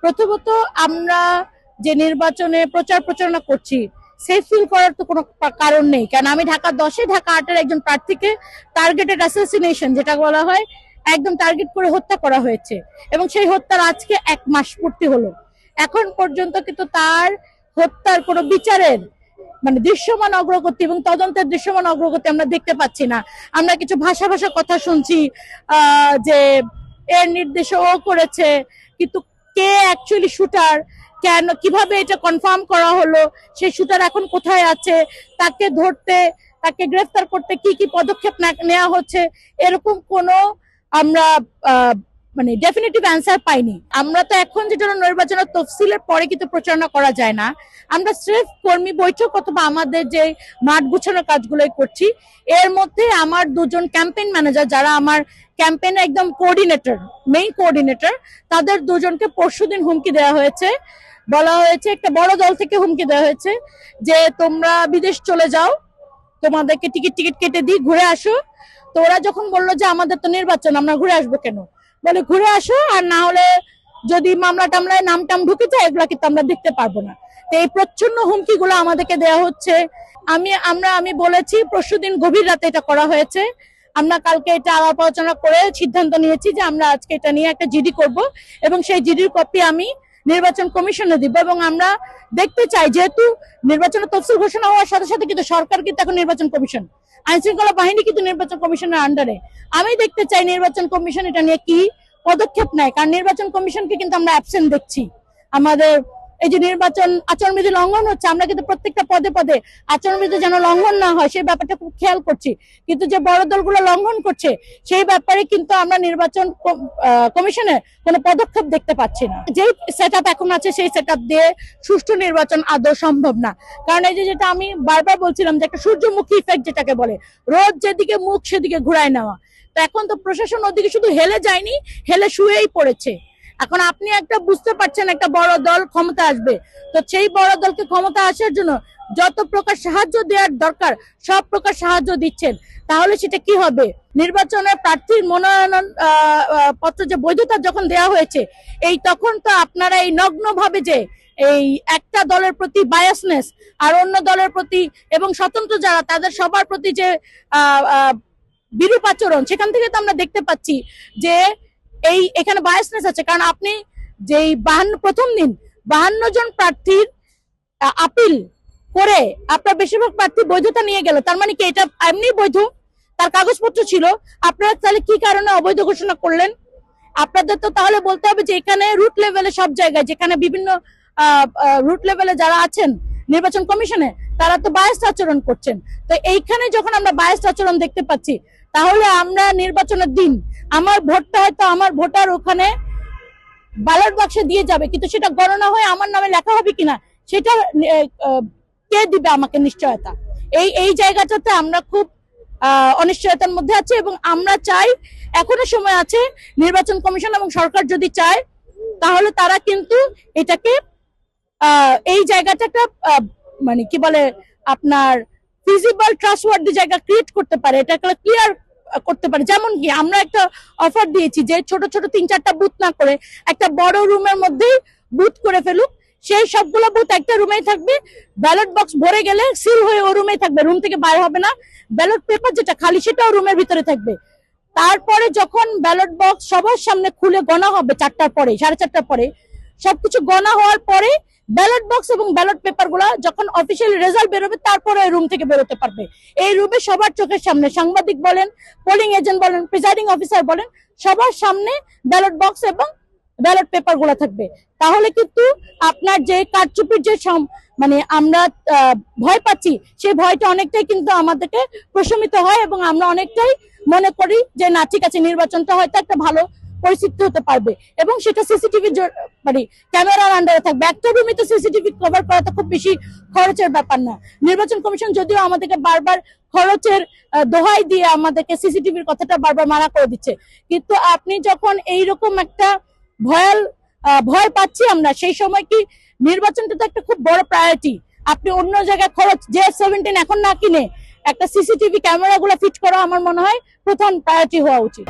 প্রথমত আমরা যে নির্বাচনে প্রচার প্রচারণা করছি সেফ ফিল করার তো কোনো কারণ নেই, কারণ আমি ঢাকা 10-এ ঢাকা 8-এর একজন প্রার্থীকে টার্গেটেড অ্যাসাসিনেশন যেটা বলা হয় একদম টার্গেট করে হত্যা করা হয়েছে এবং সেই হত্যার আজকে 1 মাস পূর্তি হলো। এখন পর্যন্ত কিন্তু তার হত্যার কোনো বিচারের মানে দৃশ্যমান অগ্রগতি এবং তদন্তের দৃশ্যমান অগ্রগতি আমরা দেখতে পাচ্ছি না। আমরা কিছু ভাষা কথা শুনছি যে এর নির্দেশে ও করেছে, কিন্তু কে অ্যাকচুয়ালি শুটার, কেন কিভাবে এটা কনফার্ম করা হলো, সেই শুটার এখন কোথায় আছে, তাকে ধরতে তাকে গ্রেফতার করতে কি কি পদক্ষেপ নেওয়া হচ্ছে, এরকম কোনো আমরা মানে ডেফিনেটিভ অ্যান্সার পাইনি। আমরা তো এখন যেটা নির্বাচনের তফসিলের পরে কিন্তু প্রচারণা করা যায় না, আমরা স্রেফ কর্মী বৈঠক অথবা আমাদের যে মাঠ গুছানোর কাজগুলোই করছি। এর মধ্যে আমার 2 জন ক্যাম্পেইন ম্যানেজার যারা আমার ক্যাম্পেইনের একদম কোঅর্ডিনেটর, মেইন কোঅর্ডিনেটর, তাদের 2 জনকে পরশুদিন হুমকি দেওয়া হয়েছে। বলা হয়েছে, একটা বড় দল থেকে হুমকি দেওয়া হয়েছে যে তোমরা বিদেশ চলে যাও, তোমাদেরকে টিকিট কেটে দিই, ঘুরে আসো। তো ওরা যখন বললো যে আমাদের তো নির্বাচন, আমরা ঘুরে আসবো কেন, বলে ঘুরে আসো, আর না হলে যদি মামলা টামলায় নাম টাম ঢুকে যায় এগুলা কিন্তু আমরা দেখতে পারবো না। তো এই প্রচ্ছন্ন হুমকি গুলো আমাদেরকে দেওয়া হচ্ছে। আমি বলেছি পরশুদিন গভীর রাতে এটা করা হয়েছে। আমরা কালকে এটা আলাপ আলোচনা করে সিদ্ধান্ত নিয়েছি যে আমরা আজকে এটা নিয়ে একটা জিডি করব এবং সেই জিডির কপি আমি নির্বাচন কমিশনে দিব। এবং আমরা দেখতে চাই, যেহেতু নির্বাচনের তফসিল ঘোষণা হওয়ার সাথে সাথে কিন্তু সরকার কিন্তু এখন নির্বাচন কমিশন, আইন শৃঙ্খলা বাহিনী কিন্তু নির্বাচন কমিশনের আন্ডারে। আমি দেখতে চাই নির্বাচন কমিশন এটা নিয়ে কি পদক্ষেপ নেয়, কারণ নির্বাচন কমিশনকে কিন্তু আমরা অ্যাবসেন্ট দেখছি। আমাদের এই যে নির্বাচন আচরণবিধি লঙ্ঘন হচ্ছে, আমরা কিন্তু প্রত্যেকটা পদে পদে আচরণবিধি যেন লঙ্ঘন না হয় সেই ব্যাপারটা খুব খেয়াল করছি, কিন্তু যে বড় দলগুলো লঙ্ঘন করছে সেই ব্যাপারে কিন্তু আমরা নির্বাচন কমিশনের কোনো পদক্ষেপ দেখতে পাচ্ছি না। যেই সেট আপ এখন আছে সেই সেট আপ দিয়ে সুষ্ঠু নির্বাচন আদৌ সম্ভব না, কারণ এই যে যেটা আমি বারবার বলছিলাম যে একটা সূর্যমুখী ইফেক্ট যেটাকে বলে, রোদ যেদিকে মুখ সেদিকে ঘুরায় নেওয়া। তো এখন তো প্রশাসন ওদিকে শুধু হেলে যায়নি, হেলে শুয়েই পড়েছে। এখন আপনি একটা বুঝতে পারছেন একটা বড় দল ক্ষমতা আসবে, তো সেই বড় দলকে ক্ষমতা আসার জন্য যত প্রকার সাহায্য দেওয়ার দরকার সব প্রকার সাহায্য দিচ্ছেন, তাহলে সেটা কি হবে? নির্বাচনের প্রার্থীর মনোনয়ন পত্র যে বৈধতা যখন দেওয়া হয়েছে, এই তখন তো আপনারা এই নগ্ন ভাবে যে এই একটা দলের প্রতি বায়াসনেস আর অন্য দলের প্রতি এবং স্বতন্ত্র যারা তাদের সবার প্রতি যে বিরূপ আচরণ, সেখান থেকে তো আমরা দেখতে পাচ্ছি যে এখানে বায়াসনেস আছে। কারণ আপনি যেই 52 প্রথম দিন 52 জন প্রার্থীর আপিল করে আপনার বেশিরভাগ প্রার্থী বৈধতা নিয়ে গেল, তার মানে কি এটা এমনি বৈধ? তার কাগজপত্র ছিল, আপনারা তাহলে কি কারণে অবৈধ ঘোষণা করলেন? আপনাদের তো তাহলে বলতে হবে যে এখানে রুট লেভেলে সব জায়গায় যেখানে বিভিন্ন রুট লেভেলে যারা আছেন নির্বাচন কমিশনে তারা তো বায়াস আচরণ করছেন। তো এইখানে যখন আমরা বায়াস আচরণ দেখতে পাচ্ছি, তাহলে আমরা নির্বাচনের দিন আমার ভোটটা হয়তো আমার ভোটার ওখানে ব্যালট বাক্সে দিয়ে যাবে, কিন্তু সেটা গণনা হয়ে আমার নামে লেখা হবে কিনা সেটা কে দিবে আমাকে নিশ্চয়তা? এই জায়গাটাতে আমরা খুব অনিশ্চয়তার মধ্যে আছি এবং আমরা চাই, এখনো সময় আছে, নির্বাচন কমিশন এবং সরকার যদি চায় তাহলে তারা কিন্তু এটাকে এই জায়গাটা মানে কি বলে আপনার ফিজিবল ট্রাস্টওয়ার্দি জায়গা ক্রিয়েট করতে পারে, এটাকে ক্লিয়ার করতে পারে। যেমন কি আমরা একটা অফার দিয়েছি যে ছোট ছোট 3-4টা বুথ না করে একটা বড় রুমের মধ্যেই বুথ করে ফেলুক, সেই সবগুলো বুথ একটা রুমেই থাকবে, ব্যালট বক্স ভরে গেলে সিল হয়ে ও রুমেই থাকবে, রুম থেকে বাইরে হবে না। ব্যালট পেপার যেটা খালি সেটাও রুমের ভিতরে থাকবে। তারপরে যখন ব্যালট বক্স সবার সামনে খুলে গণা হবে 4টার পরে, 4:30টার পরে, সবকিছু গণা হওয়ার পরে ব্যালট বক্স এবং ব্যালট পেপার গুলা যখন অফিসিয়ালি রেজাল্ট বেরোবে তারপরে রুম থেকে বেরোতে পারবে। এই রুমে সবার চোখের সামনে, সাংবাদিক বলেন, পোলিং এজেন্ট বলেন, প্রিসাইডিং অফিসার বলেন, সবার সামনে ব্যালট বক্স এবং ব্যালট পেপার গুলা থাকবে। তাহলে কিন্তু আপনার যে কারচুপির যে মানে আমরা ভয় পাচ্ছি সেই ভয়টা অনেকটাই কিন্তু আমাদেরকে প্রশমিত হয় এবং আমরা অনেকটাই মনে করি যে না, ঠিক আছে, নির্বাচনটা হয়তো একটা ভালো পরিস্থিতি হতে পারবে এবং সেটা সিসিটিভি মানে ক্যামেরার আন্ডারে থাকবে। একটা রুমে তো সিসিটিভি কভার করা তো খুব বেশি খরচের ব্যাপার না। নির্বাচন কমিশন যদিও আমাদেরকে বারবার খরচের দোহাই দিয়ে আমাদেরকে সিসিটিভির কথাটা বারবার মানা করে দিচ্ছে, কিন্তু আপনি যখন এইরকম একটা ভয় পাচ্ছি আমরা, সেই সময় কি নির্বাচনটা তো একটা খুব বড় প্রায়োরিটি। আপনি অন্য জায়গায় খরচ J17 এখন না কিনে একটা সিসিটিভি ক্যামেরা গুলো ফিট করা আমার মনে হয় প্রধান প্রায়োরিটি হওয়া উচিত।